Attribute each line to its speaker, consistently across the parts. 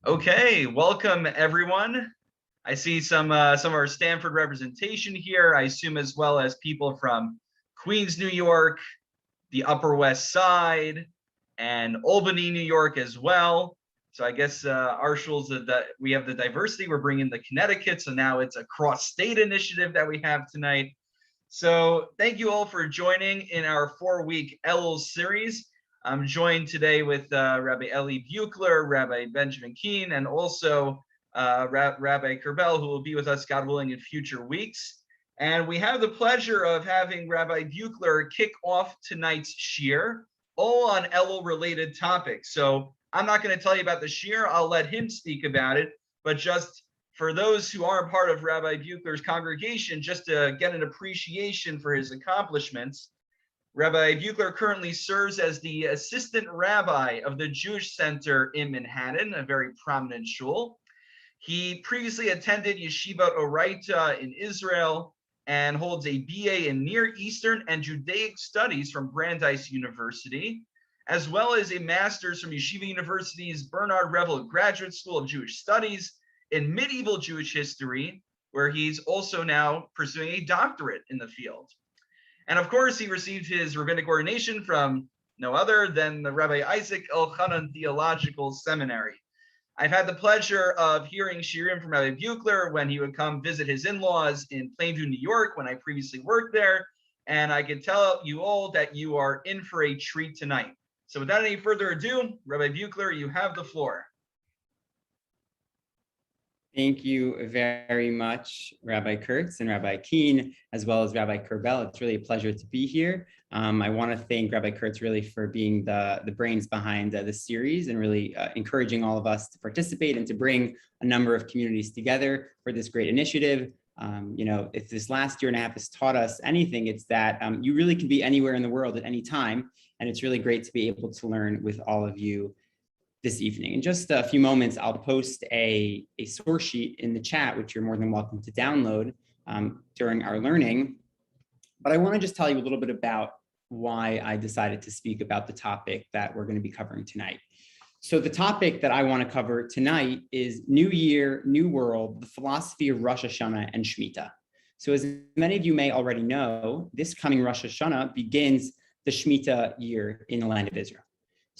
Speaker 1: Okay, welcome everyone. I see some of our Stanford representation here. I assume as well as people from Queens, New York, the Upper West Side, and Albany, New York as well. So I guess our schools that we have the diversity. We're bringing the Connecticut, so now it's a cross-state initiative that we have tonight. So thank you all for joining in our 4-week Elul series. I'm joined today with Rabbi Eli Buechler, Rabbi Benjamin Keen, and also Rabbi Kerbel, who will be with us, God willing, in future weeks. And we have the pleasure of having Rabbi Buechler kick off tonight's shiur, all on Elul-related topics. So I'm not going to tell you about the shiur. I'll let him speak about it. But just for those who aren't part of Rabbi Buechler's congregation, just to get an appreciation for his accomplishments, Rabbi Buechler currently serves as the assistant rabbi of the Jewish Center in Manhattan, a very prominent shul. He previously attended Yeshivat Oraita in Israel and holds a BA in Near Eastern and Judaic Studies from Brandeis University, as well as a master's from Yeshiva University's Bernard Revel Graduate School of Jewish Studies in Medieval Jewish History, where he's also now pursuing a doctorate in the field. And of course, he received his rabbinic ordination from no other than the Rabbi Isaac Elchanan Theological Seminary. I've had the pleasure of hearing shiurim from Rabbi Buechler when he would come visit his in-laws in Plainview, New York, when I previously worked there. And I can tell you all that you are in for a treat tonight. So without any further ado, Rabbi Buechler, you have the floor.
Speaker 2: Thank you very much, Rabbi Kurtz and Rabbi Keen, as well as Rabbi Kerbel. It's really a pleasure to be here. I want to thank Rabbi Kurtz really for being the brains behind this series and really encouraging all of us to participate and to bring a number of communities together for this great initiative. If this last year and a half has taught us anything, it's that you really can be anywhere in the world at any time. And it's really great to be able to learn with all of you this evening. In just a few moments, I'll post a source sheet in the chat, which you're more than welcome to download during our learning. But I want to just tell you a little bit about why I decided to speak about the topic that we're going to be covering tonight. So the topic that I want to cover tonight is New Year, New World, the philosophy of Rosh Hashanah and Shemitah. So as many of you may already know, this coming Rosh Hashanah begins the Shemitah year in the land of Israel.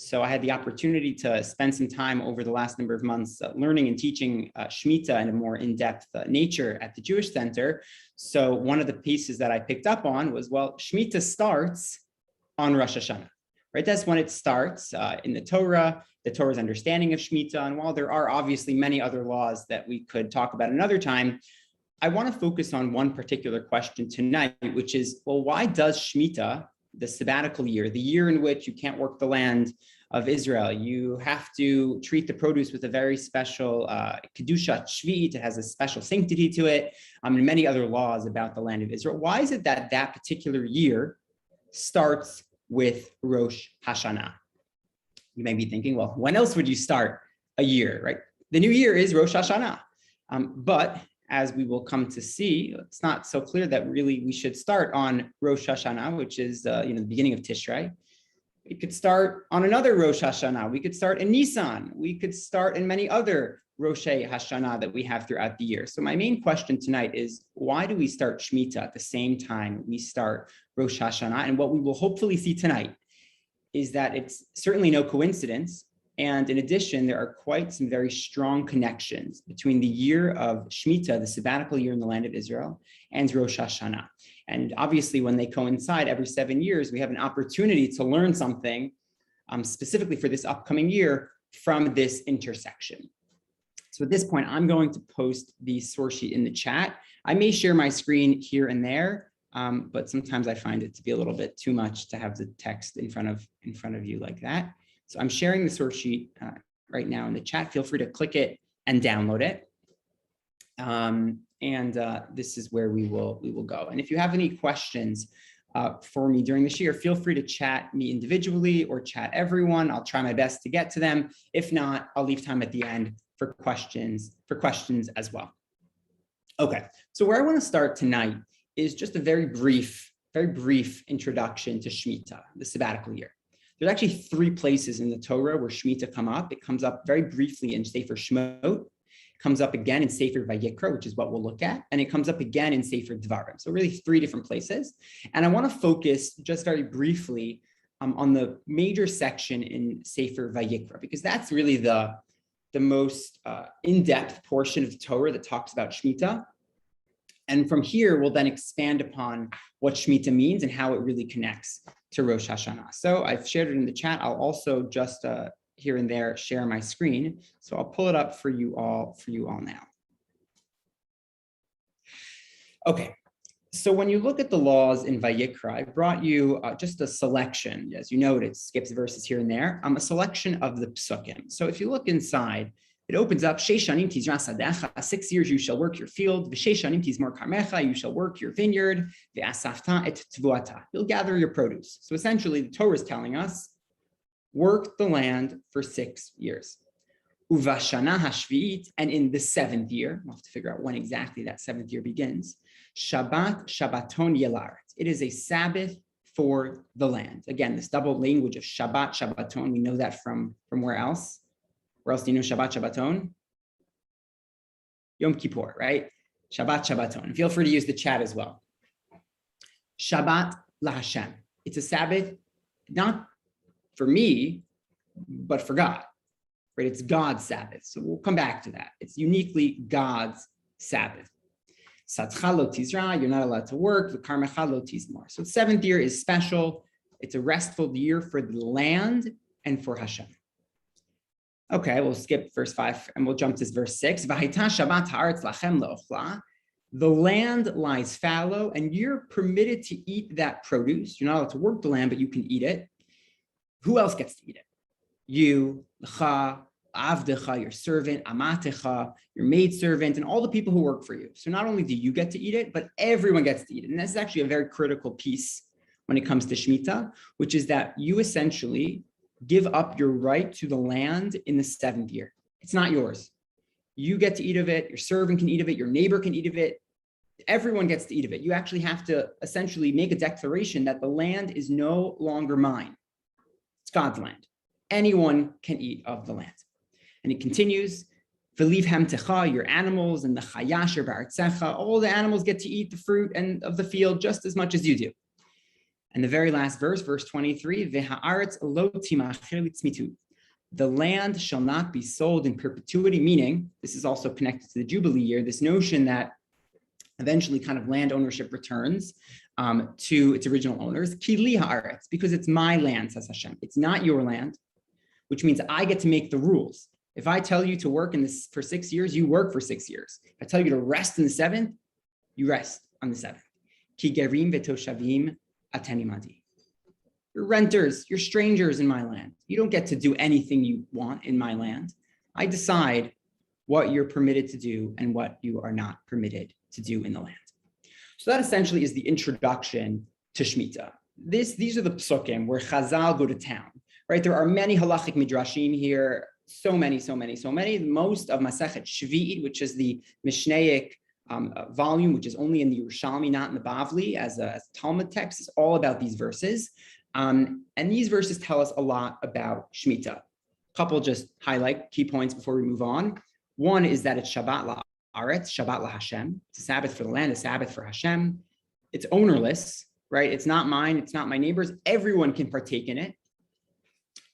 Speaker 2: So I had the opportunity to spend some time over the last number of months learning and teaching Shemitah in a more in-depth nature at the Jewish Center. So one of the pieces that I picked up on was, well, Shemitah starts on Rosh Hashanah, right? That's when it starts in the Torah's understanding of Shemitah. And while there are obviously many other laws that we could talk about another time, I want to focus on one particular question tonight, which is, well, why does Shemitah, the sabbatical year, the year in which you can't work the land of Israel, you have to treat the produce with a very special kedushat shvit, it has a special sanctity to it, and many other laws about the land of Israel. Why is it that that particular year starts with Rosh Hashanah? You may be thinking, well, when else would you start a year, right? The new year is Rosh Hashanah, but as we will come to see, it's not so clear that really we should start on Rosh Hashanah, which is the beginning of Tishrei. We could start on another Rosh Hashanah. We could start in Nisan. We could start in many other Rosh Hashanah that we have throughout the year. So my main question tonight is, why do we start Shemitah at the same time we start Rosh Hashanah? And what we will hopefully see tonight is that it's certainly no coincidence. And in addition, there are quite some very strong connections between the year of Shemitah, the sabbatical year in the land of Israel, and Rosh Hashanah. And obviously, when they coincide every 7 years, we have an opportunity to learn something specifically for this upcoming year from this intersection. So at this point, I'm going to post the source sheet in the chat. I may share my screen here and there, but sometimes I find it to be a little bit too much to have the text in front of you like that. So I'm sharing the source sheet right now in the chat. Feel free to click it and download it. This is where we will go. And if you have any questions for me during this year, feel free to chat me individually or chat everyone. I'll try my best to get to them. If not, I'll leave time at the end for questions as well. Okay, so where I want to start tonight is just a very brief introduction to Shemitah, the sabbatical year. There's actually 3 places in the Torah where Shemitah come up. It comes up very briefly in Sefer Shmot, comes up again in Sefer Vayikra, which is what we'll look at, and it comes up again in Sefer Dvarim. So really 3 different places. And I want to focus just very briefly on the major section in Sefer Vayikra, because that's really the most in-depth portion of the Torah that talks about Shemitah. And from here, we'll then expand upon what Shemitah means and how it really connects to Rosh Hashanah. So I've shared it in the chat. I'll also just here and there share my screen. So I'll pull it up for you all now. Okay. So when you look at the laws in Vayikra, I brought you just a selection. As you know, it skips verses here and there. A selection of the psukim. So if you look inside, it opens up, 6 years you shall work your field, you shall work your vineyard, you'll gather your produce. So essentially, the Torah is telling us, work the land for 6 years. Uvashana hashvi'it, and in the 7th year, we'll have to figure out when exactly that 7th year begins, Shabbat, Shabbaton yelar. It is a Sabbath for the land. Again, this double language of Shabbat, Shabbaton, we know that from where else? Where else do you know Shabbat, Shabbaton? Yom Kippur, right? Shabbat, Shabbaton. And feel free to use the chat as well. Shabbat LaHashem. It's a Sabbath, not for me, but for God, right? It's God's Sabbath. So we'll come back to that. It's uniquely God's Sabbath. Satcha lo tizra, you're not allowed to work. V'karmecha lo tizmor. So the 7th year is special. It's a restful year for the land and for Hashem. Okay, we'll skip verse 5 and we'll jump to verse 6. V'haita Shabbat haaretz lachem le'ochla. The land lies fallow and you're permitted to eat that produce. You're not allowed to work the land, but you can eat it. Who else gets to eat it? You, l'cha, avdecha, your servant, amatecha, your maidservant, and all the people who work for you. So not only do you get to eat it, but everyone gets to eat it. And this is actually a very critical piece when it comes to Shemitah, which is that you essentially give up your right to the land in the 7th year. It's not yours. You get to eat of it. Your servant can eat of it. Your neighbor can eat of it. Everyone gets to eat of it. You actually have to essentially make a declaration that the land is no longer mine. It's God's land. Anyone can eat of the land. And it continues, V'liv hamtecha, your animals, and the chayasher ba'artzecha, all the animals get to eat the fruit and of the field just as much as you do. And the very last verse, verse 23, V'ha'aretz lo timacher litzmitu. The land shall not be sold in perpetuity, meaning, this is also connected to the Jubilee year, this notion that eventually kind of land ownership returns to its original owners. Ki li ha'aretz, because it's my land, says Hashem. It's not your land, which means I get to make the rules. If I tell you to work in this for 6 years, you work for 6 years. If I tell you to rest in the 7th, you rest on the 7th. Ki gerim v'toshavim ateni madi. You're renters, you're strangers in my land. You don't get to do anything you want in my land. I decide what you're permitted to do and what you are not permitted to do in the land. So that essentially is the introduction to Shemitah. These are the psukim where Chazal go to town, right? There are many halachic midrashim here, so many. Most of Masechet Shvi'it, which is the Mishnaic volume, which is only in the Yerushalmi, not in the Bavli, as a Talmud text, is all about these verses. And these verses tell us a lot about Shemitah. A couple just highlight key points before we move on. One is that it's Shabbat la'aretz, Shabbat la'Hashem. It's a Sabbath for the land, a Sabbath for Hashem. It's ownerless, right? It's not mine, it's not my neighbor's. Everyone can partake in it.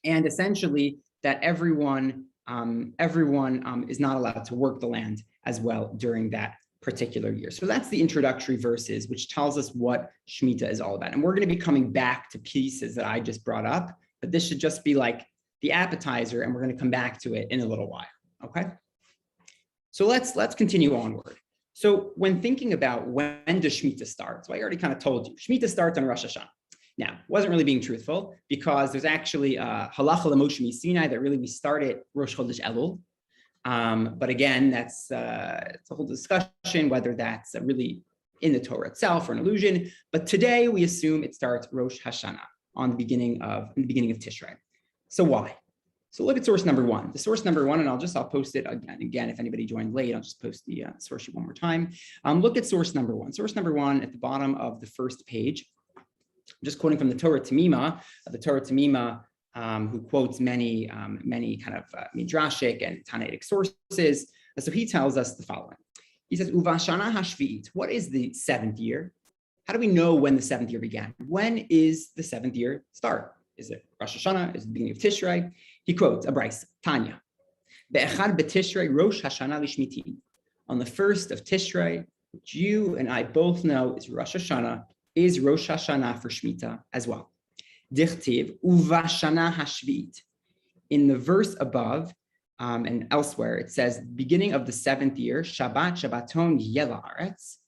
Speaker 2: And essentially that everyone is not allowed to work the land as well during that particular year. So that's the introductory verses, which tells us what Shemitah is all about. And we're going to be coming back to pieces that I just brought up, but this should just be like the appetizer, and we're going to come back to it in a little while. Okay. So let's continue onward. So when thinking about when does Shemitah start, so I already kind of told you, Shemitah starts on Rosh Hashanah. Now, wasn't really being truthful because there's actually halacha l'Moshe Sinai that really we started Rosh Chodesh Elul. But again, it's a whole discussion whether that's really in the Torah itself or an illusion. But today we assume it starts Rosh Hashanah in the beginning of Tishrei. So why? So look at source number 1. The source number 1, and I'll post it again. If anybody joined late, I'll just post the source sheet one more time. Look at source number 1. Source number 1 at the bottom of the first page. I'm just quoting from the Torah Tamima. The Torah Tamima who quotes many kind of midrashic and Tanaitic sources. So he tells us the following. He says, Uvashana hashvi'it, what is the seventh year? How do we know when the seventh year began? When is the seventh year start? Is it Rosh Hashanah? Is it the beginning of Tishrei? He quotes a brayso, Tanya. Be'echad betishrei Rosh Hashanah lishmitin. On the first of Tishrei, which you and I both know is Rosh Hashanah, is Rosh Hashanah for Shemitah as well. Dichtiv uvashana hashvi'it. In the verse above and elsewhere, it says beginning of the seventh year, Shabbat Shabbaton yelaretz.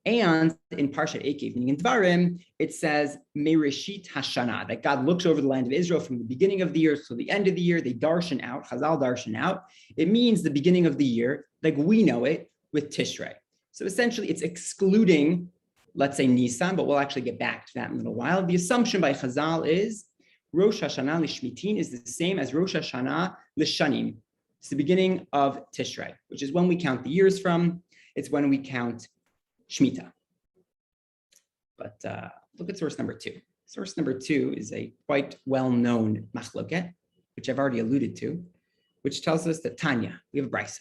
Speaker 2: And in Parshat Ekev, meaning in Dvarim, it says Mereshit Hashanah, that God looks over the land of Israel from the beginning of the year to the end of the year. They darshan out, Chazal darshan out. It means the beginning of the year, like we know it with Tishrei. So essentially, it's excluding, let's say, Nisan, but we'll actually get back to that in a little while. The assumption by Chazal is Rosh Hashanah Lishmitin is the same as Rosh Hashanah Lishanim. It's the beginning of Tishrei, which is when we count the years from. It's when we count Shemitah. But look at source number 2. Source number 2 is a quite well-known machloket, which I've already alluded to, which tells us that Tanya, we have a brayso.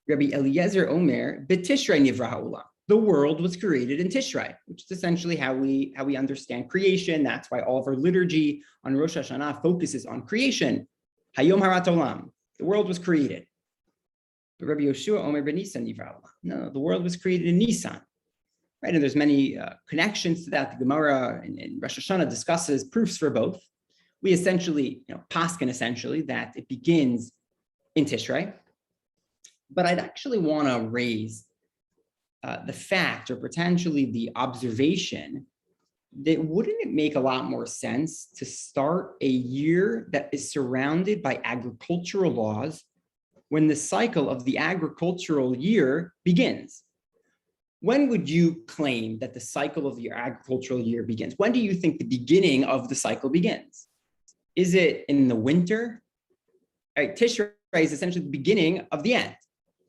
Speaker 2: Rabbi Eliezer Omer, B'Tishrei nivra ha'olam. The world was created in Tishrei, which is essentially how we understand creation. That's why all of our liturgy on Rosh Hashanah focuses on creation. Hayom harat olam. The world was created. But Rabbi Yoshua Omer b'Nisan nivra ha'olam. No, the world was created in Nisan. Right, and there's many connections to that. The Gemara in Rosh Hashanah discusses proofs for both. We essentially, paskin essentially that it begins in Tishrei. But I'd actually want to raise the fact or potentially the observation that wouldn't it make a lot more sense to start a year that is surrounded by agricultural laws when the cycle of the agricultural year begins? When would you claim that the cycle of your agricultural year begins? When do you think the beginning of the cycle begins? Is it in the winter? Right, Tishrei is essentially the beginning of the end.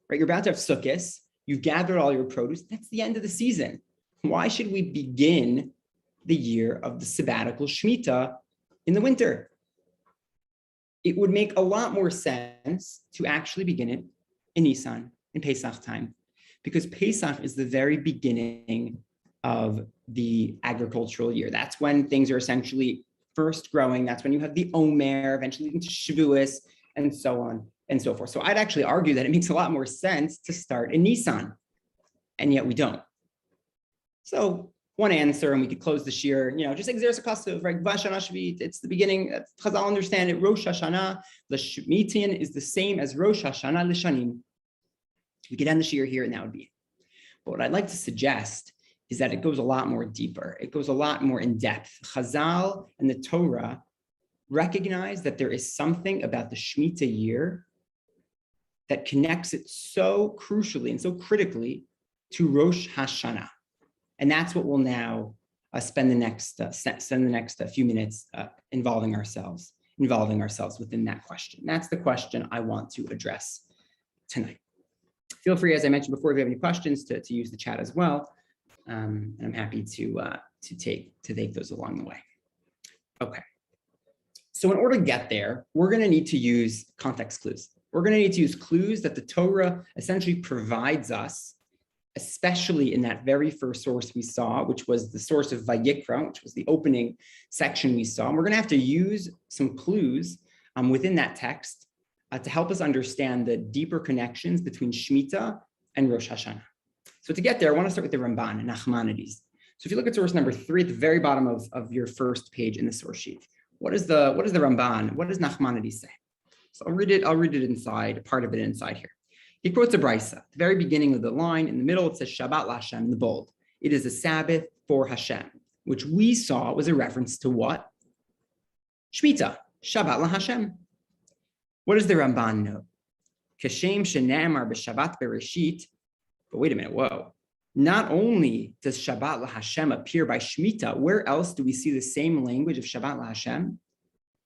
Speaker 2: Right, you're about to have Sukkot. You've gathered all your produce. That's the end of the season. Why should we begin the year of the sabbatical Shemitah in the winter? It would make a lot more sense to actually begin it in Nisan, in Pesach time, because Pesach is the very beginning of the agricultural year. That's when things are essentially first growing. That's when you have the Omer, eventually leading to Shavuos, and so on and so forth. So I'd actually argue that it makes a lot more sense to start in Nisan, and yet we don't. So one answer, and we could close this year, just exerce a custom, right? Vashana Shvit, it's the beginning. Chazal understand it. Rosh Hashanah, the Shmitian is the same as Rosh Hashanah Lishanim. We could end the year here, and that would be it. But what I'd like to suggest is that it goes a lot more deeper. It goes a lot more in depth. Chazal and the Torah recognize that there is something about the Shemitah year that connects it so crucially and so critically to Rosh Hashanah. And that's what we'll now spend the next few minutes involving ourselves within that question. That's the question I want to address tonight. Feel free, as I mentioned before, if you have any questions, to use the chat as well. And I'm happy to take those along the way. Okay. So in order to get there, we're going to need to use context clues. We're going to need to use clues that the Torah essentially provides us, especially in that very first source we saw, which was the source of Vayikra, which was the opening section we saw. And we're going to have to use some clues within that text to help us understand the deeper connections between Shemitah and Rosh Hashanah. So to get there, I want to start with the Ramban and Nachmanides. So if you look at source number 3 at the very bottom of your first page in the source sheet, what is the Ramban? What does Nachmanides say? So I'll read it inside, part of it inside here. He quotes a brayso. At the very beginning of the line, in the middle, it says Shabbat LaHashem in the bold. It is a Sabbath for Hashem, which we saw was a reference to what? Shemitah, Shabbat LaHashem. What does the Ramban note? Kashem shene'amar b'Shabbat bereshit. But wait a minute, whoa. Not only does Shabbat LaHashem appear by Shemitah, where else do we see the same language of Shabbat LaHashem?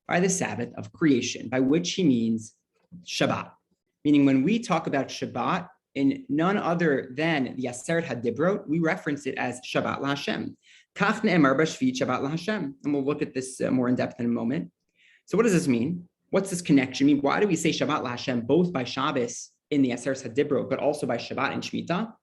Speaker 2: By the Sabbath of creation, by which he means Shabbat. Meaning when we talk about Shabbat in none other than the Aseret HaDibrot, we reference it as Shabbat LaHashem. Kach ne'emar b'Shvit Shabbat LaHashem. And we'll look at this more in depth in a moment. So what does this mean? What's this connection mean? Why do we say Shabbat LaHashem both by Shabbos in the Aseret HaDibrot, but also by Shabbat and Shemitah?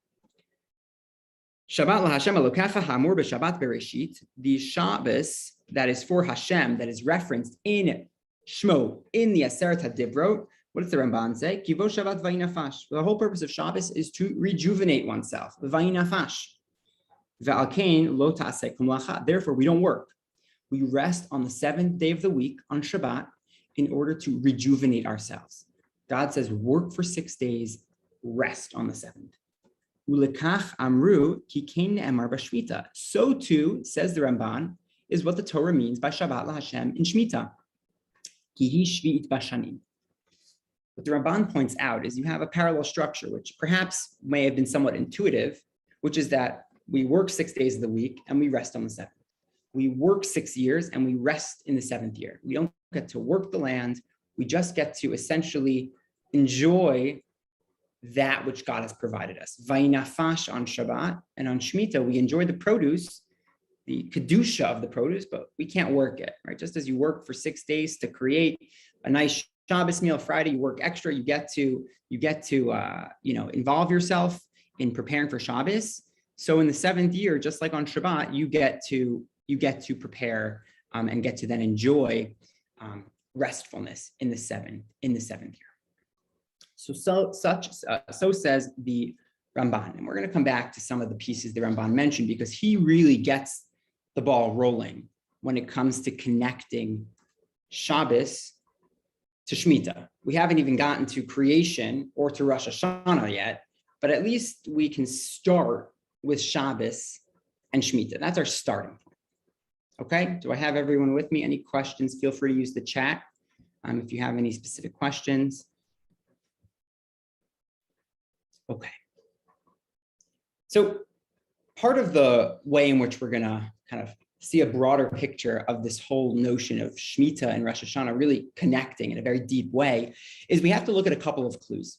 Speaker 2: Shabbat LaHashem Elokecha Hamur b'Shabbat Bereshit, the Shabbos that is for Hashem, that is referenced in Shmo, in the Aseret HaDibrot. What does the Ramban say? Kivo Shabbat Vayinafash. The whole purpose of Shabbos is to rejuvenate oneself. Vayinafash. Ve'alkein lo ta'aseh kum lacha. Therefore, we don't work. We rest on the seventh day of the week, on Shabbat, in order to rejuvenate ourselves. God says, work for 6 days, rest on the seventh. Ulekach amru ki kein ne'emar b'Shmita. So too, says the Ramban, is what the Torah means by Shabbat LaHashem in Shemitah. Ki hi shvi'it bashanim. What the Ramban points out is you have a parallel structure, which perhaps may have been somewhat intuitive, which is that we work 6 days of the week and we rest on the seventh. We work 6 years and we rest in the seventh year. We don't get to work the land. We just get to essentially enjoy that which God has provided us. Vayinafash on Shabbat, and on Shemitah, we enjoy the produce, the kedusha of the produce, but we can't work it, right? Just as you work for 6 days to create a nice Shabbos meal, Friday you work extra, you get to involve yourself in preparing for Shabbos. So in the seventh year, just like on Shabbat, you get to prepare and get to then enjoy restfulness in the seventh year. So says the Ramban, and we're going to come back to some of the pieces the Ramban mentioned because he really gets the ball rolling when it comes to connecting Shabbos to Shemitah. We haven't even gotten to creation or to Rosh Hashanah yet, but at least we can start with Shabbos and Shemitah. That's our starting point. Okay, do I have everyone with me? Any questions? Feel free to use the chat if you have any specific questions. Okay. So part of the way in which we're going to kind of see a broader picture of this whole notion of Shemitah and Rosh Hashanah really connecting in a very deep way is we have to look at a couple of clues.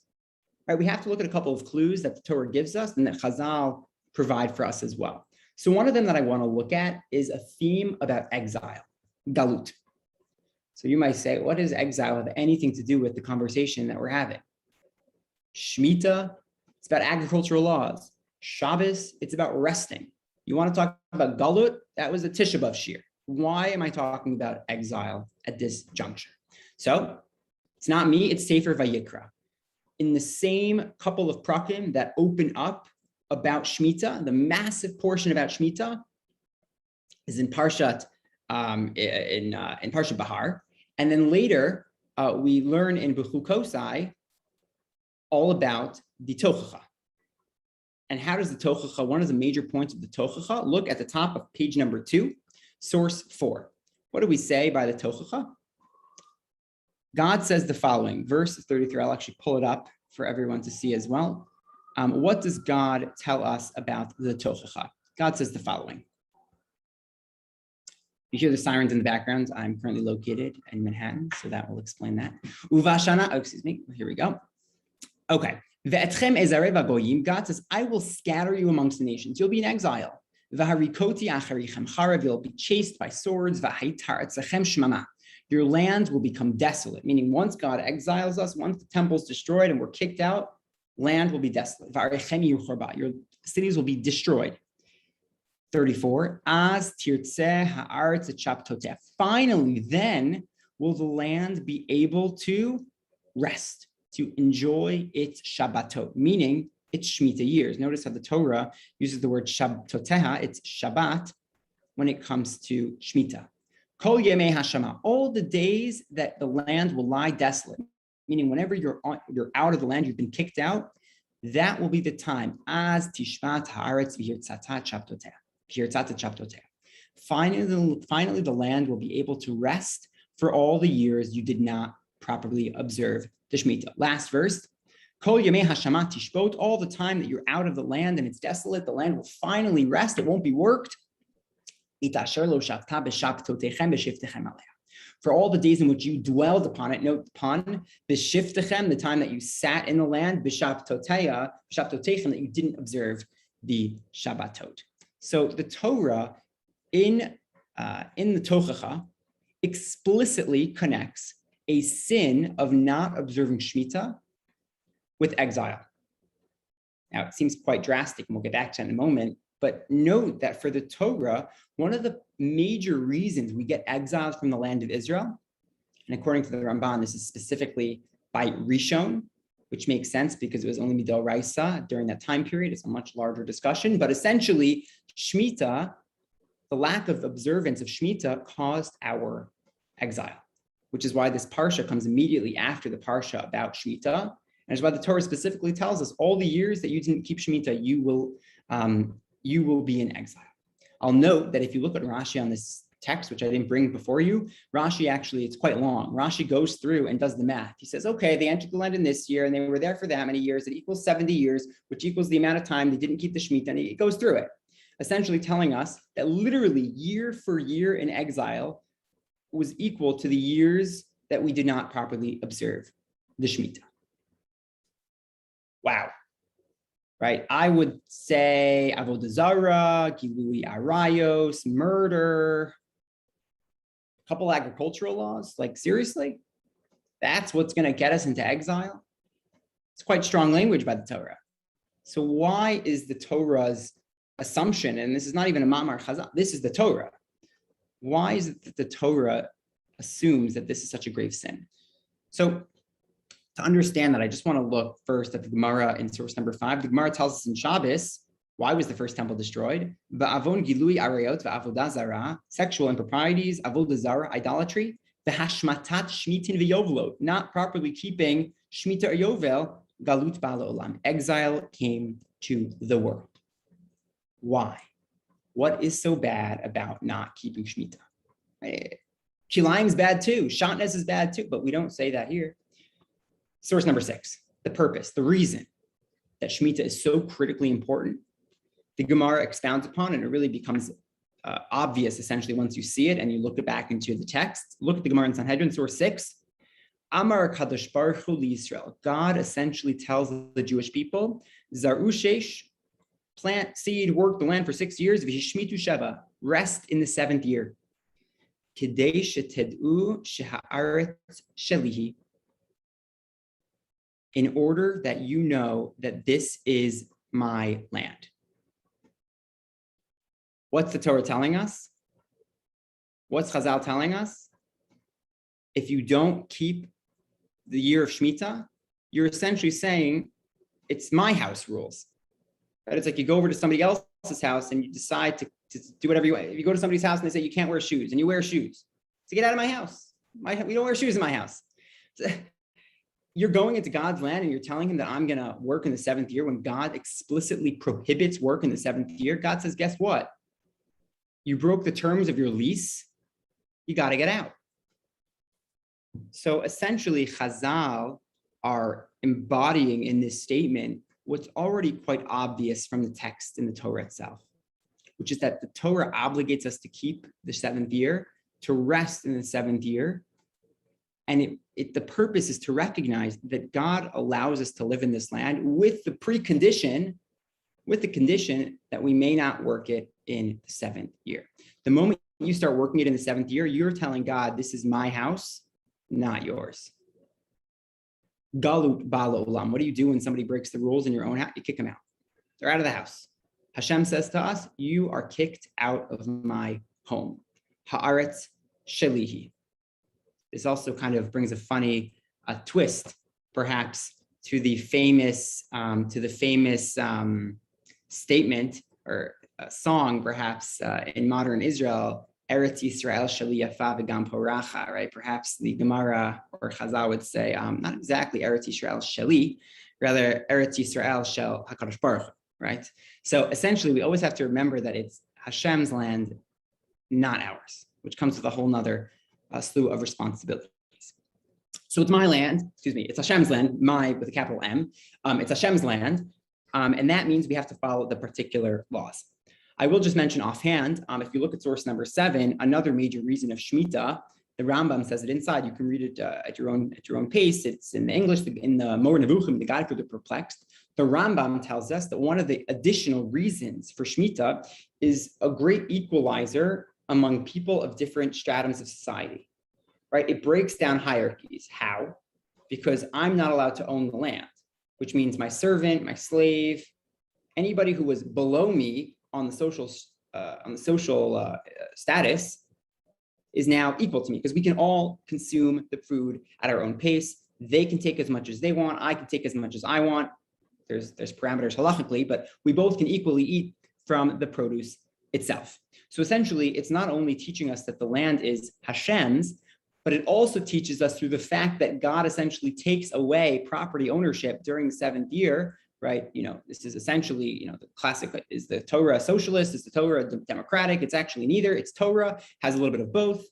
Speaker 2: Right? We have to look at a couple of clues that the Torah gives us and that Chazal provide for us as well. So one of them that I want to look at is a theme about exile, galut. So you might say, what does exile have anything to do with the conversation that we're having? Shemitah, it's about agricultural laws. Shabbos, it's about resting. You want to talk about galut? That was a Tisha B'Av shir. Why am I talking about exile at this juncture? So it's not me, it's Sefer Vayikra. In the same couple of prakim that open up about Shemitah, the massive portion about Shemitah is in Parshat Parshat Bahar, and then later we learn in Bechukosai all about the Tochacha. And how does the Tochacha? One of the major points of the Tochacha. Look at the top of page number 2, source 4. What do we say by the Tochacha? God says the following, verse 33. I'll actually pull it up for everyone to see as well. What does God tell us about the Tochacha? God says the following. You hear the sirens in the background. I'm currently located in Manhattan, so that will explain that. Here we go. Okay. God says, I will scatter you amongst the nations. You'll be in exile. You'll be chased by swords. Your land will become desolate, meaning once God exiles us, once the temple is destroyed and we're kicked out, land will be desolate. Your cities will be destroyed. 34. Finally, then will the land be able to rest, to enjoy its Shabbatot, meaning its Shemitah years. Notice how the Torah uses the word Shabtoteha, it's Shabbat, when it comes to Shemitah. Kol Yemei Hashama, all the days that the land will lie desolate, meaning whenever you're out of the land, you've been kicked out, that will be the time. As Tishvat Haaretz v'hirtzata chaptoteha. Finally, the land will be able to rest for all the years you did not properly observe the Shemitah. Last verse. Kol Yemei Hashama Tishbot, all the time that you're out of the land and it's desolate, the land will finally rest. It won't be worked. For all the days in which you dwelled upon it, note upon b'shiftechem, the time that you sat in the land, b'shabtoteichem, that you didn't observe the Shabbatot. So the Torah in the Tochacha explicitly connects a sin of not observing Shemitah with exile. Now, it seems quite drastic, and we'll get back to that in a moment, but note that for the Torah, one of the major reasons we get exiled from the land of Israel, and according to the Ramban, this is specifically by Rishon, which makes sense because it was only Midoraisa during that time period. It's a much larger discussion, but essentially, Shemitah, the lack of observance of Shemitah caused our exile, which is why this parsha comes immediately after the parsha about Shemitah. And it's why the Torah specifically tells us all the years that you didn't keep Shemitah, you will be in exile. I'll note that if you look at Rashi on this text, which I didn't bring before you, Rashi actually, it's quite long. Rashi goes through and does the math. He says, okay, they entered the land in this year and they were there for that many years. It equals 70 years, which equals the amount of time they didn't keep the Shemitah. And it goes through it, essentially telling us that literally year for year in exile was equal to the years that we did not properly observe the Shemitah. Wow. Right? I would say avodah zarah, gilui arayos, murder, a couple agricultural laws. Like, seriously? That's what's going to get us into exile? It's quite strong language by the Torah. So why is the Torah's assumption, and this is not even a Ma'amar Chazal, this is the Torah. Why is it that the Torah assumes that this is such a grave sin? So to understand that, I just want to look first at the Gemara in source number 5. The Gemara tells us in Shabbos, why was the first temple destroyed? Ba'avon gilui arayot va'avodah zarah, sexual improprieties, avodah zarah, idolatry, v'hashmatat shmitin v'yovlot, not properly keeping shmita or yovel, galut ba'ala olam, exile came to the world. Why? What is so bad about not keeping Shemitah? Kilayim is bad too. Shatnez is bad too, but we don't say that here. Source number 6, the purpose, the reason that Shemitah is so critically important. The Gemara expounds upon, and it really becomes obvious essentially once you see it and you look it back into the text. Look at the Gemara in Sanhedrin, source 6. Amar Kadosh Baruch Hu Yisrael. God essentially tells the Jewish people, Zaru Shesh, plant seed, work the land for 6 years, V'hishmitu Sheva, rest in the 7th year. Kidei sheted'u sheha'aretz shelihi, in order that you know that this is my land. What's the Torah telling us? What's Chazal telling us? If you don't keep the year of Shemitah, you're essentially saying it's my house rules. Right? It's like you go over to somebody else's house and you decide to do whatever you want. If you go to somebody's house and they say you can't wear shoes, and you wear shoes, so get out of my house. We don't wear shoes in my house. You're going into God's land and you're telling him that I'm going to work in the 7th year when God explicitly prohibits work in the 7th year. God says, guess what? You broke the terms of your lease. You got to get out. So essentially, Chazal are embodying in this statement what's already quite obvious from the text in the Torah itself, which is that the Torah obligates us to keep the 7th year, to rest in the 7th year. And the purpose is to recognize that God allows us to live in this land with the condition that we may not work it in the 7th year. The moment you start working it in the 7th year, you're telling God, this is my house, not yours. Galut ba'ala olam. What do you do when somebody breaks the rules in your own house? You kick them out. They're out of the house. Hashem says to us, you are kicked out of my home. Haaretz shelihi. This also kind of brings a funny twist, perhaps, to the famous statement or song, perhaps, in modern Israel, Eretz Yisrael sheli yafa v'gam poracha, right? Perhaps the Gemara or Chazal would say, not exactly Eretz Yisrael sheli, rather Eretz Yisrael shel HaKadosh Baruch Hu, right? So essentially, we always have to remember that it's Hashem's land, not ours, which comes with a whole nother slew of responsibilities. So it's my land, it's Hashem's land, with a capital M. It's Hashem's land, and that means we have to follow the particular laws. I will just mention offhand, if you look at source number 7, another major reason of Shemitah, the Rambam says it inside. You can read it at your own pace. It's in the English, in the Mor Nevuchim, the Guide for the Perplexed. The Rambam tells us that one of the additional reasons for Shemitah is a great equalizer among people of different stratums of society. right? It breaks down hierarchies. How? Because I'm not allowed to own the land, which means my servant, my slave, anybody who was below me on the social status is now equal to me, because we can all consume the food at our own pace. They can take as much as they want. I can take as much as I want. There's parameters halachically, but we both can equally eat from the produce itself. So essentially, it's not only teaching us that the land is Hashem's, but it also teaches us through the fact that God essentially takes away property ownership during the seventh year, right? This is essentially, the classic, is the Torah socialist? Is the Torah democratic? It's actually neither. It's Torah, has a little bit of both.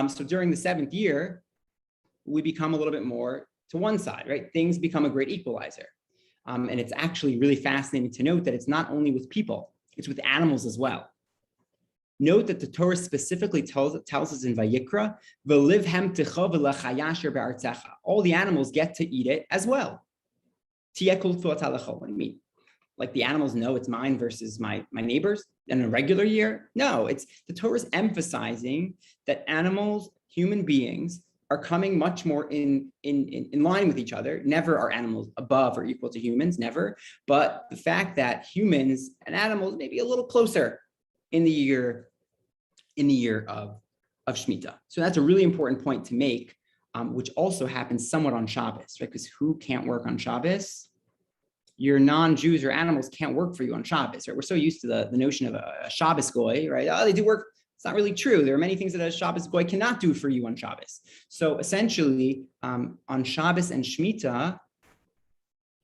Speaker 2: So during the seventh year, we become a little bit more to one side, right? Things become a great equalizer. And it's actually really fascinating to note that it's not only with people, it's with animals as well. Note that the Torah specifically tells us in Vayikra, all the animals get to eat it as well. What do you mean? Like the animals know it's mine versus my neighbor's in a regular year? No, it's the Torah is emphasizing that animals, human beings, are coming much more in line with each other. Never are animals above or equal to humans, never. But the fact that humans and animals may be a little closer in the year of Shemitah. So that's a really important point to make, which also happens somewhat on Shabbos, right? Because who can't work on Shabbos? Your non-Jews or animals can't work for you on Shabbos, right? We're so used to the notion of a Shabbos goy, right? Oh, they do work. It's not really true. There are many things that a Shabbos goy cannot do for you on Shabbos. So essentially, on Shabbos and Shemitah,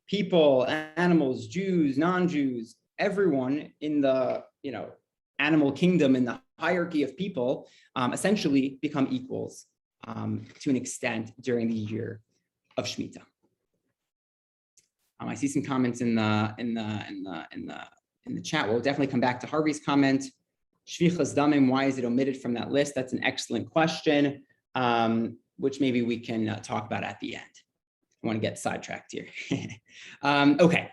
Speaker 2: people, animals, Jews, non-Jews, everyone in the animal kingdom, in the hierarchy of people, essentially become equals to an extent during the year of Shemitah. I see some comments in the chat. We'll definitely come back to Harvey's comment. Shvichas damim, why is it omitted from that list? That's an excellent question, which maybe we can talk about at the end. I want to get sidetracked here. Okay,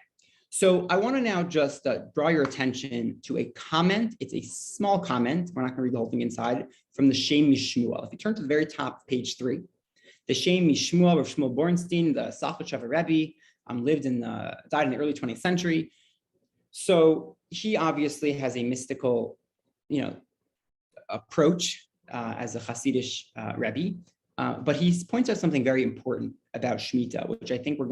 Speaker 2: so I want to now just draw your attention to a comment. It's a small comment. We're not going to read the whole thing inside, from the Shem Mishmuel. If you turn to the very top, page 3, the Shem Mishmuel of Shmuel Bornstein, the Safetchever Rebbe, died in the early 20th century. So he obviously has a mystical, approach as a Hasidish Rebbe, but he points out something very important about Shemitah, which I think we're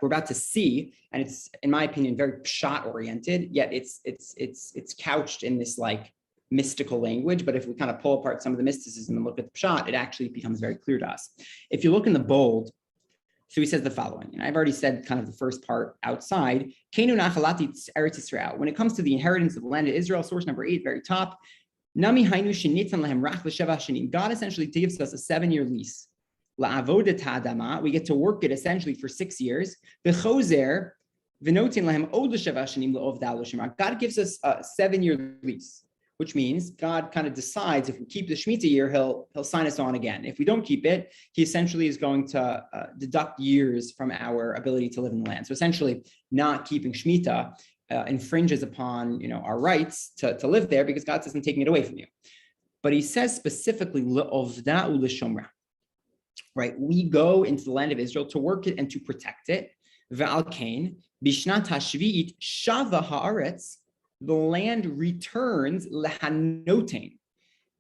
Speaker 2: about to see, and it's, in my opinion, very pshat oriented. Yet it's couched in this like mystical language. But if we kind of pull apart some of the mysticism and look at the pshat, it actually becomes very clear to us. If you look in the bold. So he says the following, and I've already said kind of the first part outside. When it comes to the inheritance of the land of Israel, source number 8, very top, God essentially gives us a 7-year lease. We get to work it essentially for 6 years. God gives us a 7-year lease, which means God kind of decides if we keep the Shemitah year, he'll sign us on again. If we don't keep it, he essentially is going to deduct years from our ability to live in the land. So essentially, not keeping Shemitah infringes upon our rights to live there, because God says I'm taking it away from you. But he says specifically, le'ovda u'leshomra, right? We go into the land of Israel to work it and to protect it. Ve'al kain bishnat hashvi'it shava haaretz. The land returns lehanotein.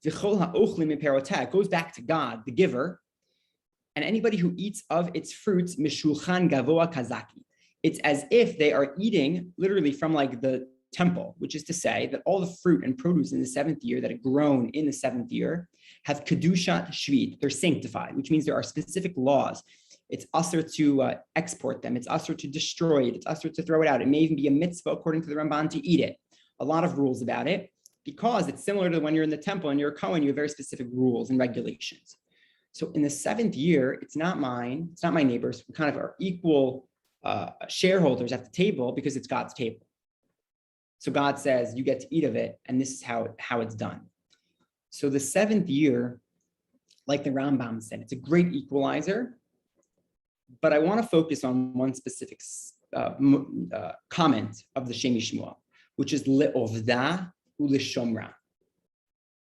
Speaker 2: It goes back to God, the giver, and anybody who eats of its fruits, mishulchan gavoa kazaki. It's as if they are eating literally from like the temple, which is to say that all the fruit and produce in the 7th year that have grown in the 7th year have kedushat shvit. They're sanctified, which means there are specific laws. It's usher to export them. It's usher to destroy it. It's usher to throw it out. It may even be a mitzvah, according to the Ramban, to eat it. A lot of rules about it, because it's similar to when you're in the temple and you're a Kohen, you have very specific rules and regulations. So in the 7th year, it's not mine, it's not my neighbor's. We kind of are equal shareholders at the table, because it's God's table. So God says, you get to eat of it, and this is how it's done. So the 7th year, like the Rambam said, it's a great equalizer, but I want to focus on one specific comment of the Shem Shmuel, which is le'ovda u'leshomra.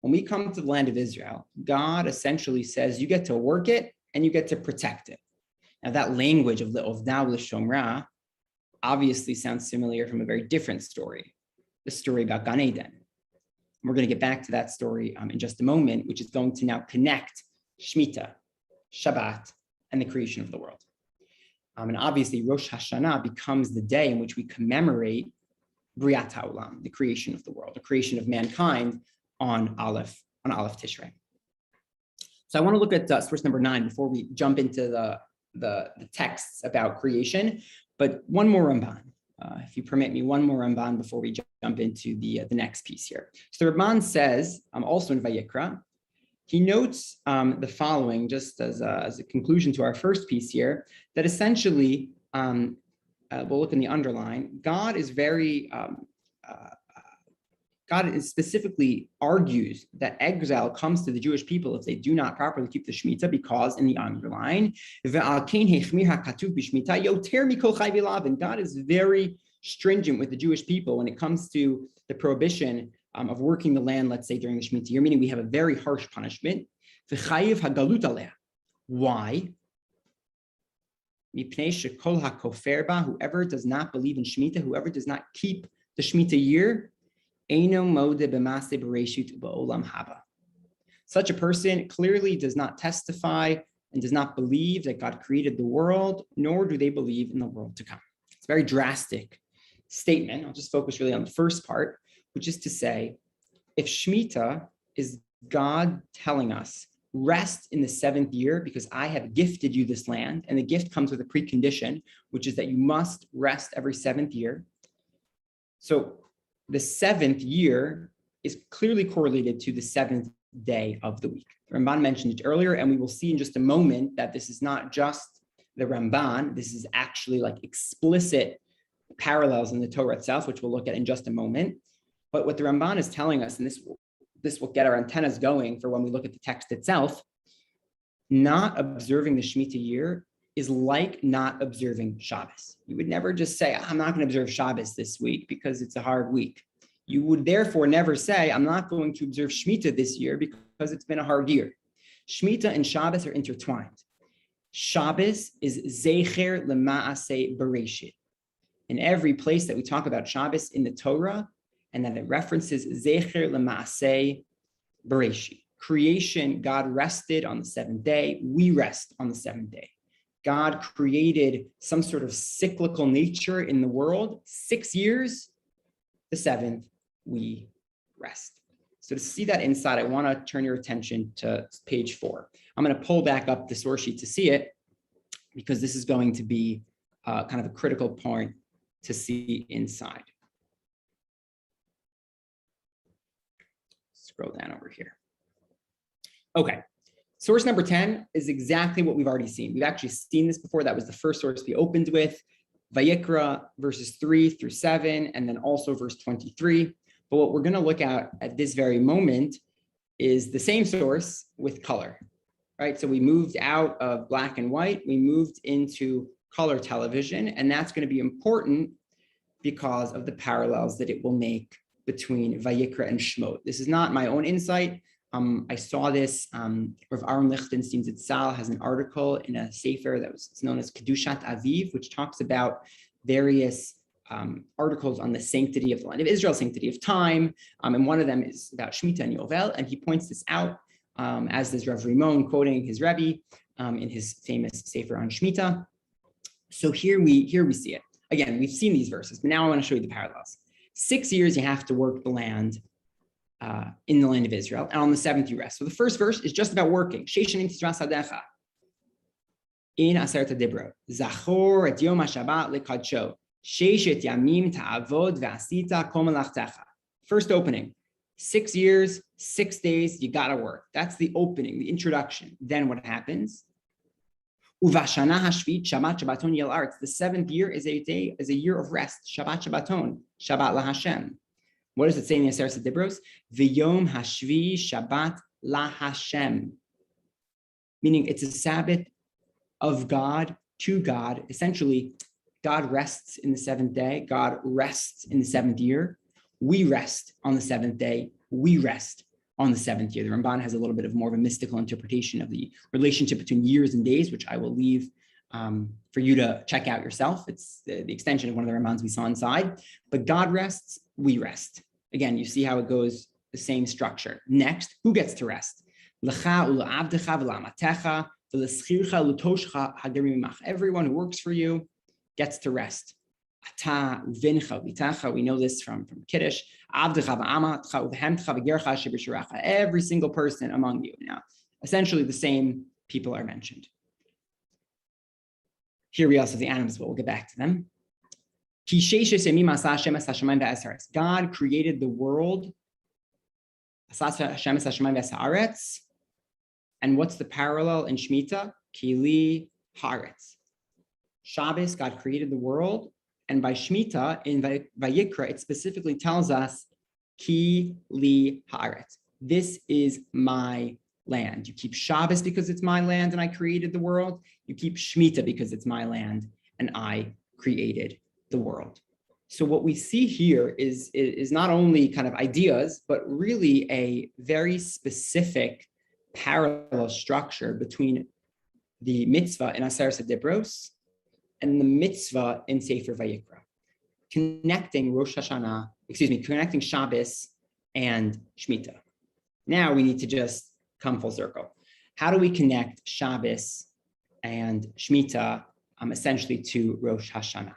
Speaker 2: when we come to the land of Israel, God essentially says you get to work it and you get to protect it. Now that language of Le'ovdav L'Shomra obviously sounds familiar from a very different story, the story about Gan Eden. We're going to get back to that story in just a moment, which is going to now connect Shemitah, Shabbat, and the creation of the world. And obviously, Rosh Hashanah becomes the day in which we commemorate Briat HaOlam, the creation of the world, the creation of mankind on Aleph Tishrei. So I want to look at source number 9 before we jump into the texts about creation. But one more Ramban, if you permit me, one more Ramban before we jump into the next piece here. So the Ramban says, also in Vayikra, he notes the following, just as a conclusion to our first piece here, that essentially, we'll look in the underline, God specifically argues that exile comes to the Jewish people if they do not properly keep the Shemitah, because in the underline, and God is very stringent with the Jewish people when it comes to the prohibition of working the land, let's say during the Shemitah year, meaning we have a very harsh punishment. Why? Whoever does not believe in Shemitah, whoever does not keep the Shemitah year, such a person clearly does not testify and does not believe that God created the world, nor do they believe in the world to come. It's a very drastic statement. I'll just focus really on the first part, which is to say, if Shemitah is God telling us, rest in the 7th year because I have gifted you this land, and the gift comes with a precondition, which is that you must rest every 7th year. So the 7th year is clearly correlated to the 7th day of the week. Ramban mentioned it earlier, and we will see in just a moment that this is not just the Ramban, this is actually like explicit parallels in the Torah itself, which we'll look at in just a moment. But what the Ramban is telling us, and this will get our antennas going for when we look at the text itself, not observing the Shemitah year is like not observing Shabbos. You would never just say, I'm not going to observe Shabbos this week because it's a hard week. You would therefore never say, I'm not going to observe Shemitah this year because it's been a hard year. Shemitah and Shabbos are intertwined. Shabbos is Zecher L'Maaseh Bereshit. In every place that we talk about Shabbos in the Torah, and that it references Zecher L'Maaseh Bereshit. Creation, God rested on the 7th day. We rest on the 7th day. God created some sort of cyclical nature in the world. 6 years, the 7th, we rest. So to see that insight, I want to turn your attention to page 4. I'm going to pull back up the source sheet to see it, because this is going to be kind of a critical point to see inside. Scroll down over here. Okay, source number 10 is exactly what we've already seen. We've actually seen this before. That was the first source we opened with, Vayikra verses 3 through 7, and then also verse 23. But what we're going to look at this very moment is the same source with color, right? So we moved out of black and white, we moved into color television, and that's going to be important because of the parallels that it will make between Vayikra and Shmot. This is not my own insight. I saw this, Rav Aaron Lichtenstein Zitzal has an article in a sefer that was known as Kedushat Aviv, which talks about various articles on the sanctity of the land of Israel, sanctity of time, and one of them is about Shemitah and Yovel, and he points this out, as does Rav Rimon, quoting his Rebbe in his famous sefer on Shemitah. So here we see it. Again, we've seen these verses, but now I want to show you the parallels. 6 years you have to work the land in the land of Israel, and on the 7th you rest. So the first verse is just about working. In Aseret HaDibrot, Zachor et Yom HaShabbat lekadsho, Sheshet Yamim ta'avod ve'asita kol melachtecha. First opening, 6 years, 6 days, you gotta work. That's the opening, the introduction. Then what happens? Uvashana hashvit Shabbat Shabbaton yel arts. The 7th year is a year of rest. Shabbat Shabbaton, Shabbat laHashem. What does it say in the Aseret HaDibros? V'yom hashvi Shabbat laHashem. Meaning it's a Sabbath of God to God. Essentially, God rests in the 7th day. God rests in the 7th year. We rest on the 7th day. We rest on the seventh year. The Ramban has a little bit of more of a mystical interpretation of the relationship between years and days, which I will leave for you to check out yourself. It's the extension of one of the Rambans we saw inside. But God rests, we rest. Again, you see how it goes, the same structure. Next, who gets to rest? Everyone who works for you gets to rest. We know this from Kiddush. Every single person among you. Now, essentially the same people are mentioned. Here we also have the animals, but we'll get back to them. God created the world. And what's the parallel in Shemitah? Kili Haaretz. Shabbos, God created the world. And by Shemitah, in Vayikra, it specifically tells us, Ki li haaretz. This is my land. You keep Shabbos because it's my land and I created the world. You keep Shemitah because it's my land and I created the world. So what we see here is not only kind of ideas, but really a very specific parallel structure between the mitzvah in Aseret Dibros and the mitzvah in Sefer Vayikra, connecting connecting Shabbos and Shemitah. Now we need to just come full circle. How do we connect Shabbos and Shemitah essentially to Rosh Hashanah?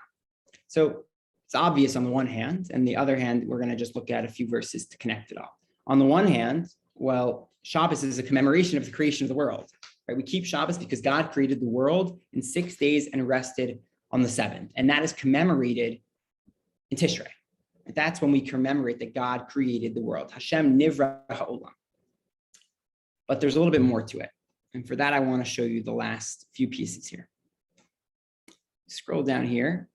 Speaker 2: So it's obvious on the one hand, and the other hand, we're going to just look at a few verses to connect it all. On the one hand, well, Shabbos is a commemoration of the creation of the world. Right? We keep Shabbos because God created the world in 6 days and rested on the seventh. And that is commemorated in Tishrei. That's when we commemorate that God created the world. Hashem nivra ha'olam. But there's a little bit more to it. And for that, I want to show you the last few pieces here. Scroll down here.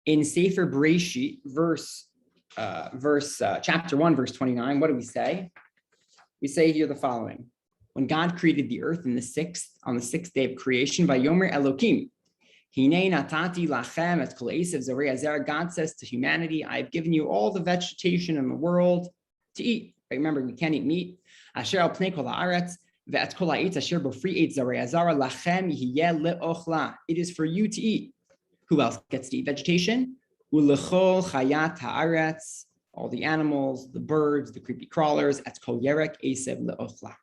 Speaker 2: In Sefer Bereshit, chapter 1, verse 29, what do we say? We say here the following. When God created the earth on the sixth day of creation, Vayomer Elokim, Hinei natati lachem et kol esav zarei hazer. God says to humanity, I've given you all the vegetation in the world to eat. Remember, we can't eat meat. Asher al pnei kol haaretz ve'et kol ha'etz asher b'fri eitz zarei hazer lachem yiheh le'ochla. It is for you to eat. Who else gets to eat vegetation? U'lechol chayat haaretz, all the animals, the birds, the creepy crawlers, et kol yerek esav le'ochla.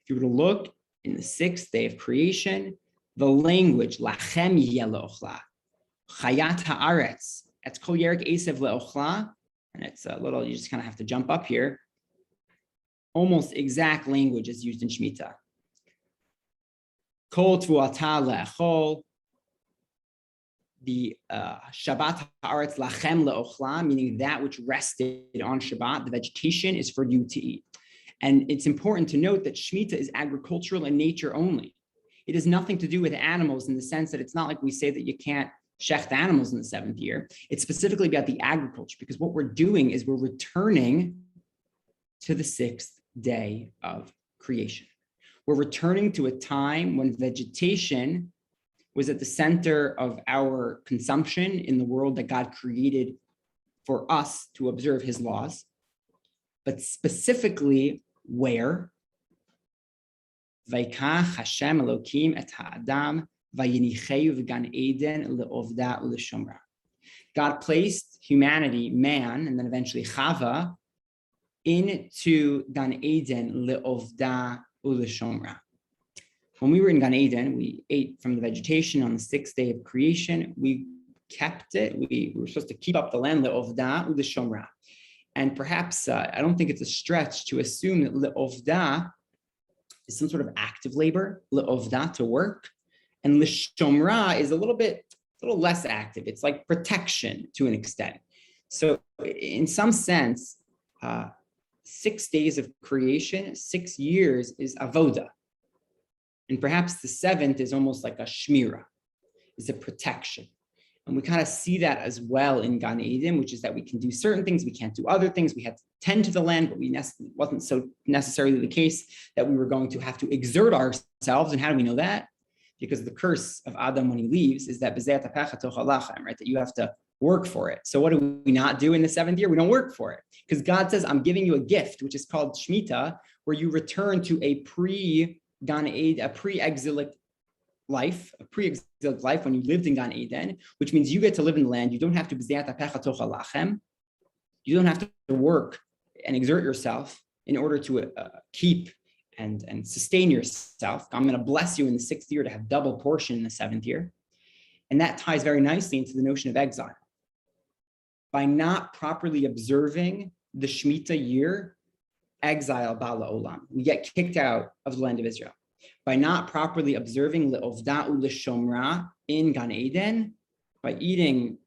Speaker 2: If you were to look in the sixth day of creation, the language, lachem yeh le'ochla, chayat haaretz, et kol yerek esav le'ochla, and it's a little, you just kind of have to jump up here, almost exact language is used in Shemitah. Kol tvuata le'echol, the Shabbat haaretz lachem le'ochla, meaning that which rested on Shabbat, the vegetation is for you to eat. And it's important to note that Shemitah is agricultural in nature only. It has nothing to do with animals in the sense that it's not like we say that you can't shecht animals in the seventh year. It's specifically about the agriculture, because what we're doing is we're returning to the sixth day of creation. We're returning to a time when vegetation was at the center of our consumption in the world that God created for us to observe his laws, but specifically where? Vaikach Hashem Elokim et ha'adam vayinicheyu v'gan Eden le'ovda u'leshomra. God placed humanity, man, and then eventually Chava, into Gan Eden le'ovda u'leshomra. When we were in Gan Eden, we ate from the vegetation on the sixth day of creation. We kept it. We were supposed to keep up the land le'ovda u'leshomra. And perhaps, I don't think it's a stretch to assume that le'ovda is some sort of active labor, le'ovda, to work, and l'shomra is a little less active. It's like protection to an extent. So in some sense, 6 days of creation, 6 years is avoda. And perhaps the seventh is almost like a shmira, is a protection. And we kind of see that as well in Gan Eden, which is that we can do certain things, we can't do other things. We had to tend to the land, but wasn't so necessarily the case that we were going to have to exert ourselves. And how do we know that? Because the curse of Adam when he leaves is that right? That you have to work for it. So what do we not do in the 7th year? We don't work for it because God says, I'm giving you a gift, which is called Shemitah, where you return to a pre-exilic life, when you lived in Gan Eden, which means you get to live in the land. You don't have to you don't have to work and exert yourself in order to keep and sustain yourself. I'm going to bless you in the 6th year to have double portion in the 7th year. And that ties very nicely into the notion of exile. By not properly observing the Shemitah year, exile Bala Olam. We get kicked out of the land of Israel. By not properly observing Le'ovda U'Leshomra in Gan Eden, by eating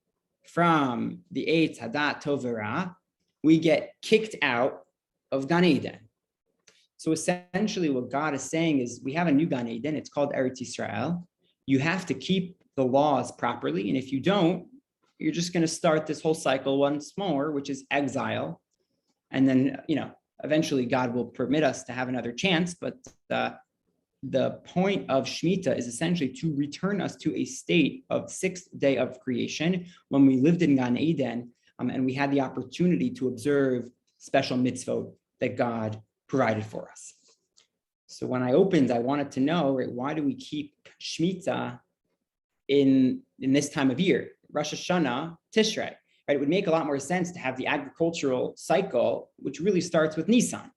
Speaker 2: from the Eitz Hadat Tov V'Ra, we get kicked out of Gan Eden. So essentially what God is saying is we have a new Gan Eden, it's called Eretz Yisrael. You have to keep the laws properly, and if you don't, you're just going to start this whole cycle once more, which is exile. And then, eventually God will permit us to have another chance, but the point of Shemitah is essentially to return us to a state of 6th day of creation when we lived in Gan Eden, and we had the opportunity to observe special mitzvot that God provided for us. So when I opened, I wanted to know, right, why do we keep Shemitah in this time of year, Rosh Hashanah, Tishrei, right? It would make a lot more sense to have the agricultural cycle, which really starts with Nisan,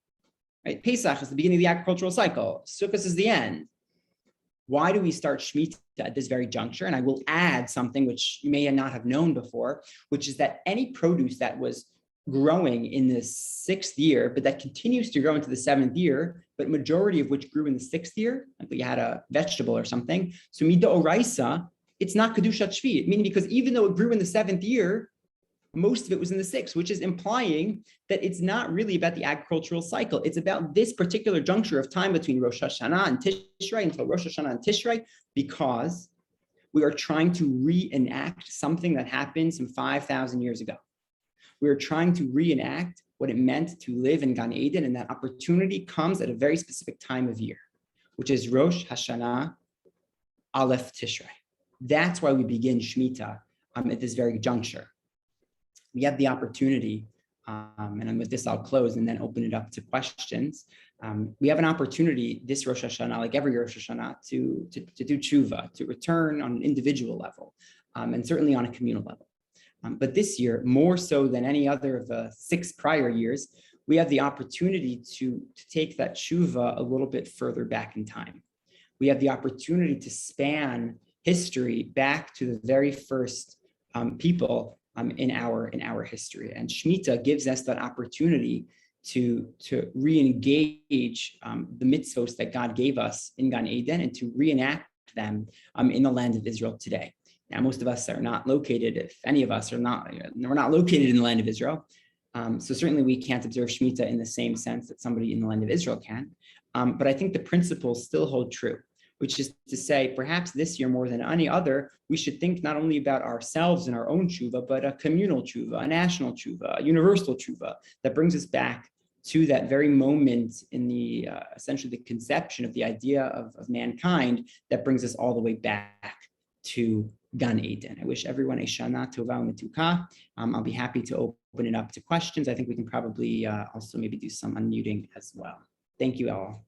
Speaker 2: right? Pesach is the beginning of the agricultural cycle. Sukkot is the end. Why do we start Shemitah at this very juncture? And I will add something which you may not have known before, which is that any produce that was growing in the 6th year, but that continues to grow into the 7th year, but majority of which grew in the 6th year, like you had a vegetable or something. So Mida Oraisa, it's not Kedushat Shvi, meaning because even though it grew in the 7th year, most of it was in the 6th, which is implying that it's not really about the agricultural cycle. It's about this particular juncture of time between Rosh Hashanah and Tishrei until Rosh Hashanah and Tishrei, because we are trying to reenact something that happened some 5,000 years ago. We are trying to reenact what it meant to live in Gan Eden, and that opportunity comes at a very specific time of year, which is Rosh Hashanah Aleph Tishrei. That's why we begin Shemitah at this very juncture. We have the opportunity, and with this I'll close and then open it up to questions. We have an opportunity this Rosh Hashanah, like every Rosh Hashanah, to do tshuva, to return on an individual level, and certainly on a communal level. But this year, more so than any other of the 6 prior years, we have the opportunity to take that tshuva a little bit further back in time. We have the opportunity to span history back to the very first people in our history, and Shemitah gives us that opportunity to re-engage the mitzvos that God gave us in Gan Eden and to reenact them in the land of Israel today. Now, most of us are not located, if any of us are not, we're not located in the land of Israel. So certainly we can't observe Shemitah in the same sense that somebody in the land of Israel can. But I think the principles still hold true, which is to say, perhaps this year more than any other, we should think not only about ourselves and our own tshuva, but a communal tshuva, a national tshuva, a universal tshuva that brings us back to that very moment in the essentially the conception of the idea of mankind that brings us all the way back to Gan Eden. I wish everyone a Shana Tova U'Metuka. I'll be happy to open it up to questions. I think we can probably also maybe do some unmuting as well. Thank you all.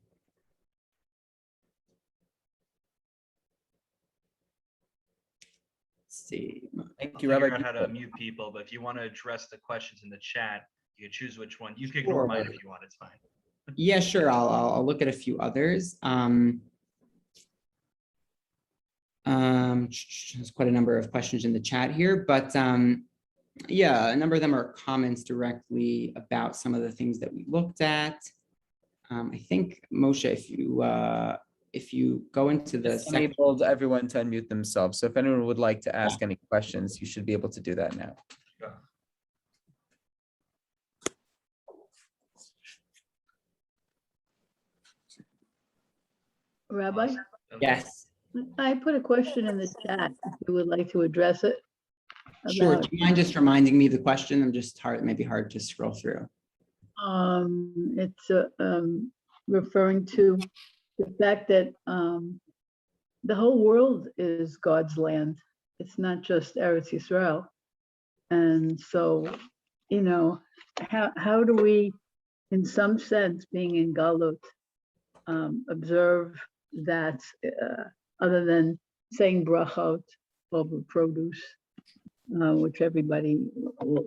Speaker 2: Let's see.
Speaker 3: Thank you, Rabbi.
Speaker 1: I'll figure out how to mute people, but if you want to address the questions in the chat, you can choose which one. You can ignore mine if you want. It's fine.
Speaker 2: Yeah, sure. I'll look at a few others. There's quite a number of questions in the chat here, but yeah, a number of them are comments directly about some of the things that we looked at. I think Moshe, if you go into the
Speaker 3: enabled everyone to unmute themselves. So if anyone would like to ask any questions, you should be able to do that now.
Speaker 4: Rabbi?
Speaker 2: Yes.
Speaker 4: I put a question in the chat if you would like to address it.
Speaker 2: Sure. Do you mind just reminding me the question? I'm just maybe hard to scroll through.
Speaker 4: It's referring to the fact that the whole world is God's land. It's not just Eretz Yisrael. And so, how do we, in some sense, being in Galut, observe that other than saying brachot over produce, which everybody will,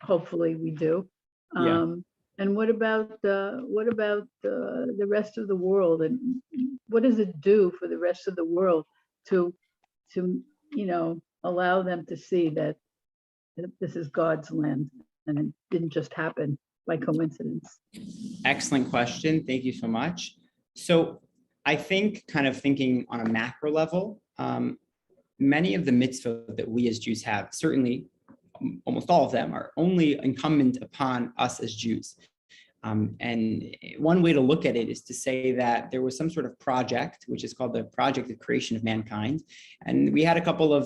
Speaker 4: hopefully we do.
Speaker 2: Yeah.
Speaker 4: And what about the rest of the world, and what does it do for the rest of the world to allow them to see that this is God's land and it didn't just happen by coincidence?
Speaker 2: Excellent question. Thank you so much. So I think, kind of thinking on a macro level, many of the mitzvot that we as Jews have, certainly almost all of them, are only incumbent upon us as Jews. And one way to look at it is to say that there was some sort of project, which is called the Project of Creation of Mankind. And we had a couple of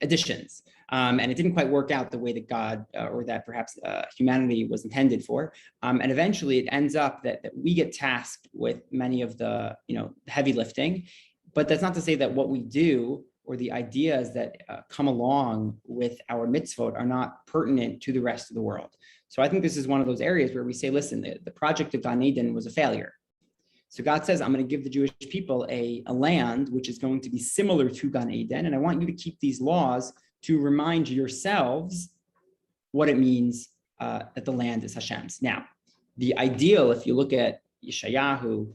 Speaker 2: additions. And it didn't quite work out the way that God or that perhaps humanity was intended for. And eventually it ends up that we get tasked with many of the heavy lifting. But that's not to say that what we do or the ideas that come along with our mitzvot are not pertinent to the rest of the world. So I think this is one of those areas where we say, listen, the project of Gan Eden was a failure. So God says, I'm going to give the Jewish people a land which is going to be similar to Gan Eden, and I want you to keep these laws to remind yourselves what it means that the land is Hashem's. Now, the ideal, if you look at Yeshayahu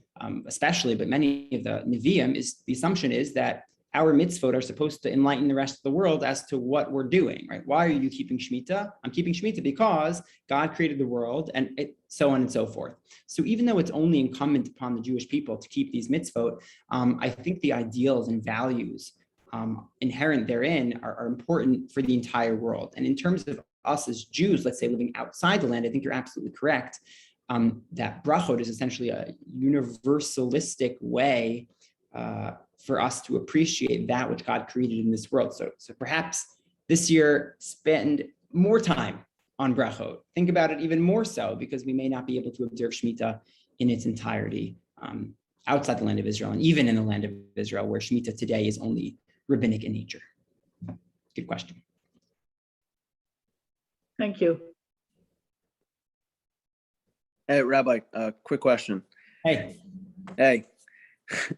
Speaker 2: especially, but many of the Nevi'im, is the assumption is that our mitzvot are supposed to enlighten the rest of the world as to what we're doing, right? Why are you keeping Shemitah? I'm keeping Shemitah because God created the world, and so on and so forth. So even though it's only incumbent upon the Jewish people to keep these mitzvot, I think the ideals and values inherent therein are important for the entire world. And in terms of us as Jews, let's say living outside the land, I think you're absolutely correct. That brachot is essentially a universalistic way for us to appreciate that which God created in this world. So perhaps this year, spend more time on brachot. Think about it even more so, because we may not be able to observe Shemitah in its entirety outside the land of Israel, and even in the land of Israel, where Shemitah today is only rabbinic in nature. Good question.
Speaker 4: Thank you.
Speaker 5: Hey, Rabbi, quick question.
Speaker 2: Hey,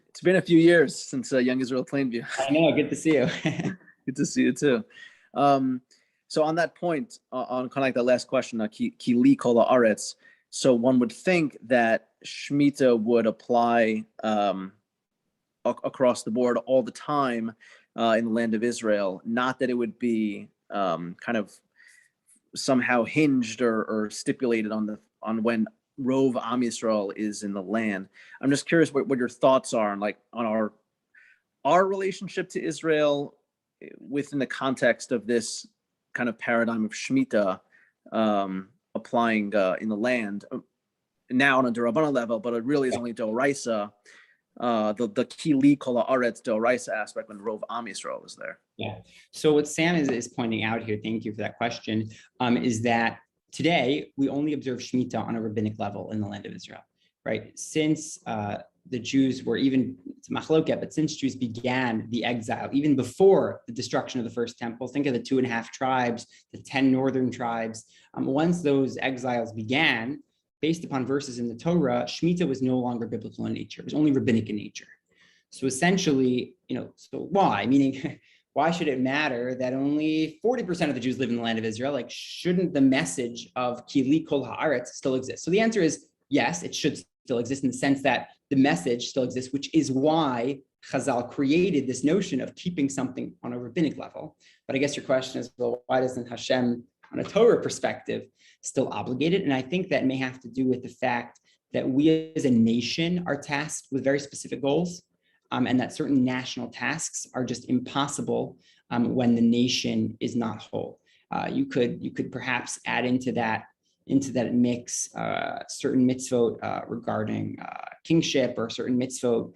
Speaker 5: It's been a few years since Young Israel Plainview.
Speaker 2: I know, good to see you.
Speaker 5: Good to see you too. So on that point, on kind of like that last question, ki li kol haaretz, so one would think that Shemitah would apply across the board all the time in the land of Israel, not that it would be kind of somehow hinged or stipulated on when Rov Am Yisrael is in the land. I'm just curious what your thoughts are on our relationship to Israel within the context of this kind of paradigm of Shemitah applying in the land now on a D'Rabbanan level, but it really is only D'Oraisa, the ki li kol haaretz D'Oraisa aspect when Rov Am Yisrael is there.
Speaker 2: Yeah. So what Sam is pointing out here, thank you for that question, is that today we only observe Shemitah on a rabbinic level in the land of Israel, right? Since the Jews were it's machloket, but since Jews began the exile, even before the destruction of the first temple, think of the 2.5 tribes, the 10 northern tribes. Once those exiles began, based upon verses in the Torah, Shemitah was no longer biblical in nature. It was only rabbinic in nature. So essentially, so why? Meaning, why should it matter that only 40% of the Jews live in the land of Israel? Like, shouldn't the message of ki li kol haaretz still exist? So the answer is yes, it should still exist in the sense that the message still exists, which is why Chazal created this notion of keeping something on a rabbinic level. But I guess your question is, well, why doesn't Hashem, on a Torah perspective, still obligate it? And I think that may have to do with the fact that we as a nation are tasked with very specific goals. And that certain national tasks are just impossible when the nation is not whole. You could perhaps add into that mix certain mitzvot regarding kingship, or certain mitzvot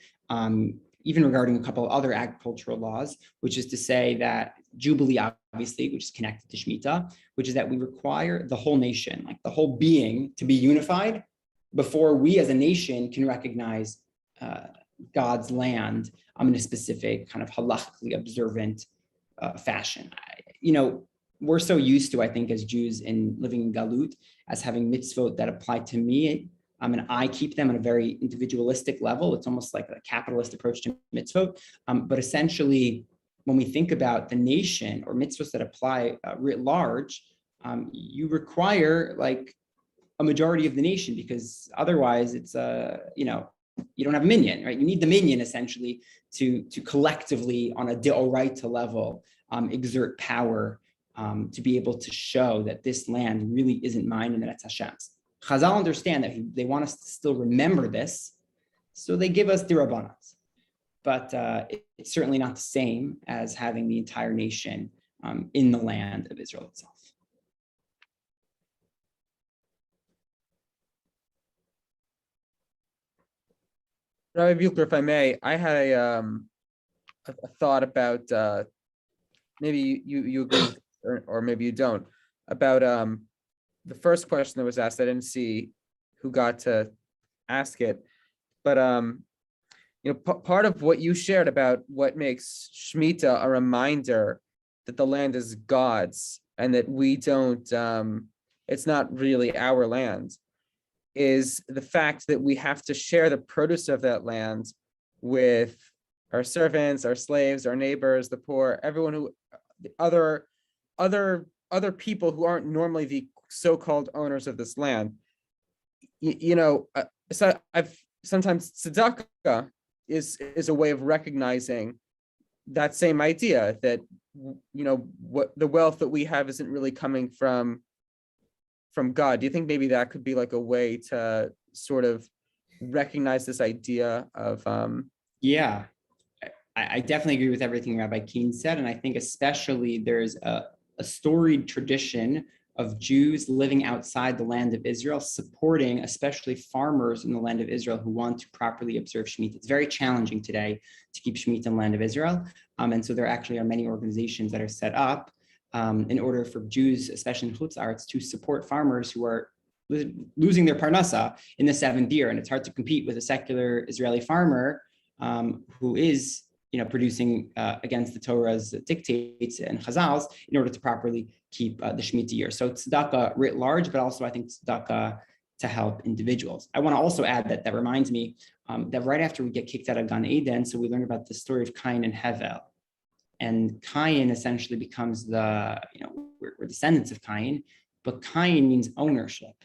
Speaker 2: even regarding a couple of other agricultural laws, which is to say that Jubilee, obviously, which is connected to Shemitah, which is that we require the whole nation, like the whole being, to be unified before we as a nation can recognize God's land in a specific kind of halachically observant fashion. we're so used to, I think, as Jews in living in Galut, as having mitzvot that apply to me, and I keep them on a very individualistic level. It's almost like a capitalist approach to mitzvot. But essentially, when we think about the nation or mitzvahs that apply writ large, you require like a majority of the nation, because otherwise it's you don't have a minyan, right? You need the minyan essentially to collectively on a deoraita level exert power to be able to show that this land really isn't mine and that it's Hashem's. Chazal understand that they want us to still remember this, so they give us the Rabbanat. But it's certainly not the same as having the entire nation in the land of Israel itself.
Speaker 3: Rabbi Buechler, if I may, I had a thought about maybe you agree with, or maybe you don't, about the first question that was asked. I didn't see who got to ask it, but part of what you shared about what makes Shemitah a reminder that the land is God's and that we don't, it's not really our land, is the fact that we have to share the produce of that land with our servants, our slaves, our neighbors, the poor, everyone who, other people who aren't normally the so-called owners of this land. So I've sometimes tzedakah is a way of recognizing that same idea that what the wealth that we have isn't really coming from God. Do you think maybe that could be like a way to sort of recognize this idea of
Speaker 2: Yeah, I definitely agree with everything Rabbi Keen said, and I think especially there's a storied tradition of Jews living outside the land of Israel, supporting especially farmers in the land of Israel who want to properly observe Shemitah. It's very challenging today to keep Shemitah in the land of Israel. And so there actually are many organizations that are set up in order for Jews, especially in Chutz Aretz, to support farmers who are losing their parnasa in the seventh year. And it's hard to compete with a secular Israeli farmer who is producing against the Torah's dictates and chazals in order to properly keep the Shemitah year. So tzedakah writ large, but also I think tzedakah to help individuals. I want to also add that reminds me that right after we get kicked out of Gan Eden, so we learn about the story of Cain and Hevel. And Cain essentially becomes we're descendants of Cain, but Cain means ownership.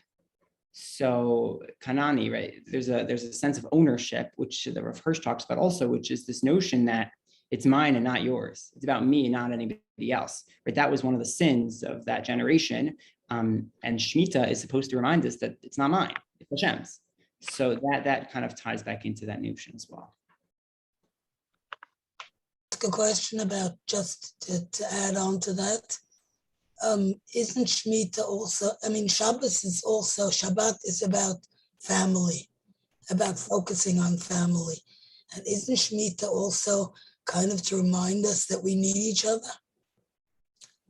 Speaker 2: So Kanani, right? There's a sense of ownership, which the Rav Hirsch talks about also, which is this notion that it's mine and not yours. It's about me and not anybody else, right? That was one of the sins of that generation. And Shemitah is supposed to remind us that it's not mine, it's Hashem's. So that kind of ties back into that notion as well.
Speaker 6: A question about, just to add on to that. Isn't Shemitah also, Shabbos is also, Shabbat is about family, about focusing on family. And isn't Shemitah also kind of to remind us that we need each other?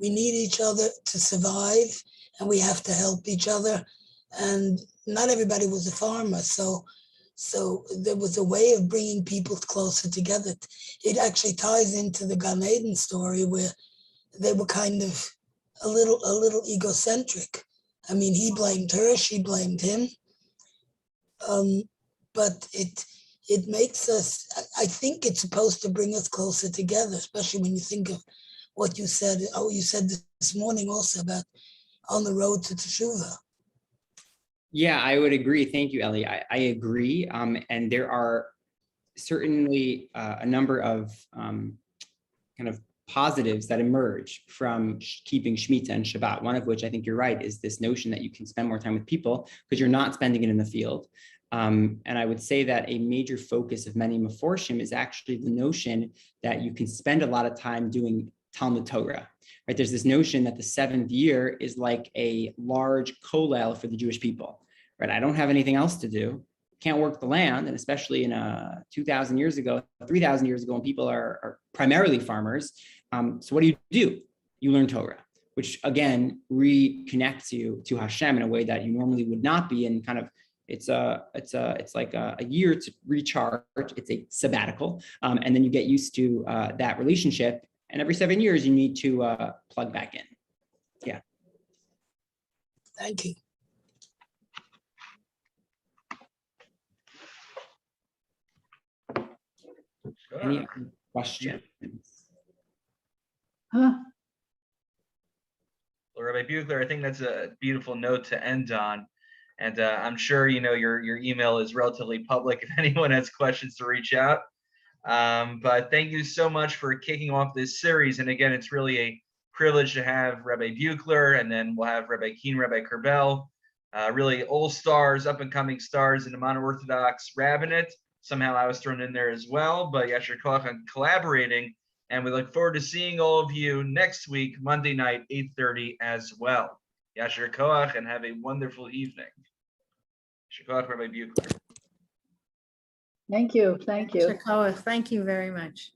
Speaker 6: We need each other to survive, and we have to help each other. And not everybody was a farmer, so there was a way of bringing people closer together. It actually ties into the Gan Eden story where they were kind of a little egocentric. He blamed her, she blamed him. But it makes us, I think it's supposed to bring us closer together, especially when you think of what you said. Oh, you said this morning also about on the road to Teshuvah.
Speaker 2: Yeah, I would agree. Thank you, Ellie. I agree. And there are certainly a number of kind of positives that emerge from keeping Shemitah and Shabbat. One of which, I think you're right, is this notion that you can spend more time with people because you're not spending it in the field. And I would say that a major focus of many Meforshim is actually the notion that you can spend a lot of time doing Talmud Torah. Right? There's this notion that the seventh year is like a large kollel for the Jewish people. Right? I don't have anything else to do. Can't work the land, and especially in 2,000 years ago, 3,000 years ago, when people are primarily farmers. So what do? You learn Torah, which again reconnects you to Hashem in a way that you normally would not be. And kind of it's like a year to recharge. It's a sabbatical, and then you get used to that relationship. And every 7 years, you need to plug back in.
Speaker 6: Thank you.
Speaker 2: Any other questions?
Speaker 4: Huh?
Speaker 1: Well, Rabbi Buechler, I think that's a beautiful note to end on. And I'm sure your email is relatively public if anyone has questions to reach out. But thank you so much for kicking off this series. And again, it's really a privilege to have Rabbi Buechler, and then we'll have Rabbi Keen, Rabbi Kerbel, really all stars, up and coming stars in the mono-Orthodox rabbinate. Somehow I was thrown in there as well, but Yasher Koach on collaborating. And we look forward to seeing all of you next week, Monday night, 8:30 as well. Yasher Koach, and have a wonderful evening. Yasher Koach, Rabbi Buechler.
Speaker 4: Thank you. Thank you.
Speaker 7: Thank you very much.